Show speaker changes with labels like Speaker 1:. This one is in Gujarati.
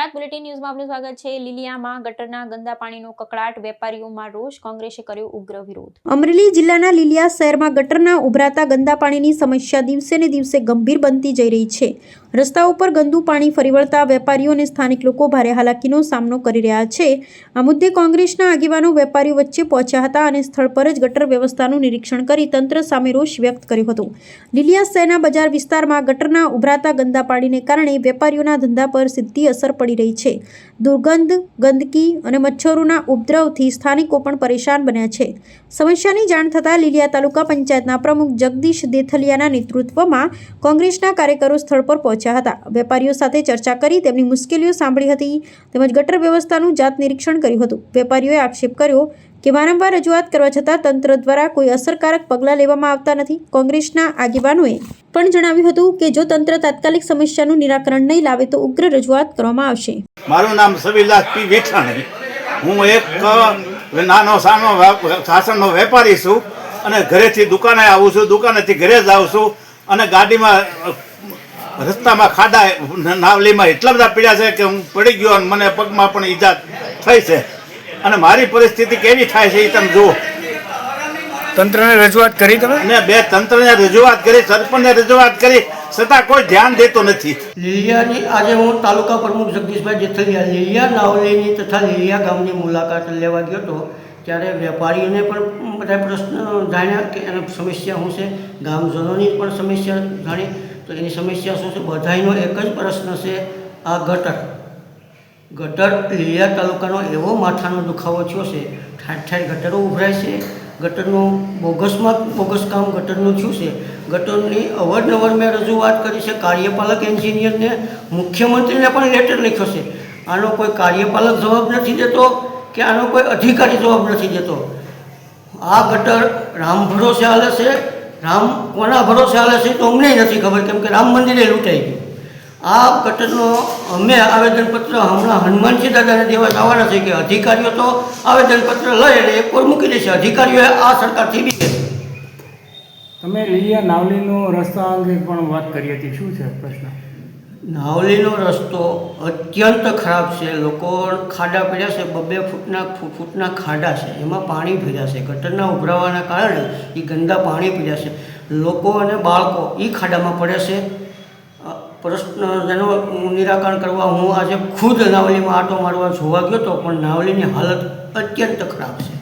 Speaker 1: ગુજરાત બુલેટિન ન્યૂઝમાં આપનું સ્વાગત છે। લીલિયામાં ગટરના ગંદા પાણીનો કકળાટ, વેપારીઓમાં રોષ, કોંગ્રેસે કર્યો ઉગ્ર વિરોધ। અમરેલી જિલ્લાના લીલિયા શહેરમાં ગટરના ઉભરાતા ગંદા પાણીની સમસ્યા દિવસે ને દિવસે ગંભીર બનતી જઈ રહી છે। રસ્તાઓ પર ગંદુ પાણી ફરી વળતા વેપારીઓ અને સ્થાનિક લોકો ભારે હાલાકીનો સામનો કરી રહ્યા છે। આ મુદ્દે કોંગ્રેસના આગેવાનો વેપારીઓ વચ્ચે પહોંચ્યા હતા અને સ્થળ પર જ ગટર વ્યવસ્થાનું નિરીક્ષણ કરી તંત્ર સામે રોષ વ્યક્ત કર્યો હતો। લીલિયા શહેરના બજાર વિસ્તારમાં ગટરના ઉભરાતા ગંદા પાણીને કારણે વેપારીઓના ધંધા પર સીધી અસર પડી રહી છે। દુર્ગંધ, ગંદકી અને મચ્છરોના ઉપદ્રવથી સ્થાનિકો પણ પરેશાન બન્યા છે। સમસ્યાની જાણ થતાં લીલિયા તાલુકા પંચાયતના પ્રમુખ જગદીશ દેથલિયાના નેતૃત્વમાં કોંગ્રેસના કાર્યકરો સ્થળ પર પહોંચ્યા હતા। વેપારીઓ સાથે ચર્ચા કરી તેમની મુશ્કેલીઓ સાંભળી હતી તેમજ ગટર વ્યવસ્થાનું જાત નિરીક્ષણ કર્યું હતું। વેપારીઓએ આક્ષેપ કર્યો કે વારંવાર રજૂઆત કરવા છતાં તંત્ર દ્વારા કોઈ અસરકારક પગલાં લેવામાં આવતા નથી। કોંગ્રેસના આગેવાનોએ પણ જણાવ્યું હતું કે જો તંત્ર તાત્કાલિક સમસ્યાનું નિરાકરણ નહીં લાવે તો ઉગ્ર રજૂઆત કરવામાં આવશે।
Speaker 2: મારું નામ સબીલાલ પી વેઠાણી, હું એક નાનો સાનો શાસનનો વેપારી છું અને ઘરેથી દુકાને આવું છું, દુકાનેથી ઘરે જ આવું છું અને ગાડીમાં રસ્તામાં ખાડા નાવલીમાં એટલા બધા પીડ્યા છે કે હું પડી ગયો અને મને પગમાં પણ ઈજા થઈ છે અને મારી પરિસ્થિતિ કેવી થાય છે એ તમે જુઓ।
Speaker 3: તંત્રને રજૂઆત કરી તમે?
Speaker 2: અને બે તંત્રને રજૂઆત કરી, સરપંચને રજૂઆત કરી, છતાં કોઈ ધ્યાન દેતો નથી।
Speaker 4: લીલિયાની આજે હું તાલુકા પ્રમુખ જગદીશભાઈ જેથલિયા લીલિયા નાવલીની તથા લીલિયા ગામની મુલાકાત લેવા ગયો હતો ત્યારે વેપારીઓને પણ બધા પ્રશ્ન જાણ્યા કે એની સમસ્યા શું છે, ગામજનોની પણ સમસ્યા જાણી તો એની સમસ્યા શું છે। બધાનો એક જ પ્રશ્ન છે, આ ગટર લીલિયા તાલુકાનો એવો માથાનો દુખાવો થયો છે, ઠાઠ ઠાઠ ગટરો ઉભરાય છે, ગટરનું બોગસ કામ ગટરનું થયું છે। ગટરની અવારનવાર મેં રજૂઆત કરી છે, કાર્યપાલક એન્જિનિયરને, મુખ્યમંત્રીને પણ લેટર લખ્યો છે। આનો કોઈ કાર્યપાલક જવાબ નથી દેતો કે આનો કોઈ અધિકારી જવાબ નથી દેતો। આ ગટર રામ ભરોસે હાલે છે, રામ કોના ભરોસે હાલે છે તો અમને નથી ખબર, કેમ કે રામ મંદિરે લૂંટાઈ ગયું। આ ગટરનો અમે આવેદનપત્ર હમણાં હનુમાનજી દાદાને દેવા જવાના છે કે અધિકારીઓ તો આવેદનપત્ર લઈ અને એક વાર મૂકી દેશે, અધિકારીઓએ આ સરકારથી બી છે।
Speaker 3: તમે લીલિયા નાવલીનો રસ્તા અંગે પણ વાત કરી હતી, શું છે પ્રશ્ન?
Speaker 4: નાવલીનો રસ્તો અત્યંત ખરાબ છે, લોકો ખાડા પડ્યા છે, 2-2 ફૂટના ખાડા છે, એમાં પાણી ભર્યા છે। ગટરના ઉભરાવાના કારણે એ ગંદા પાણી પીડ્યા છે, લોકો અને બાળકો એ ખાડામાં પડે છે। પ્રશ્ન જેનું નિરાકરણ કરવા હું આજે ખુદ નાવલીમાં આંટો મારવા જોવા ગયો હતો, પણ નાવલીની હાલત અત્યંત ખરાબ છે।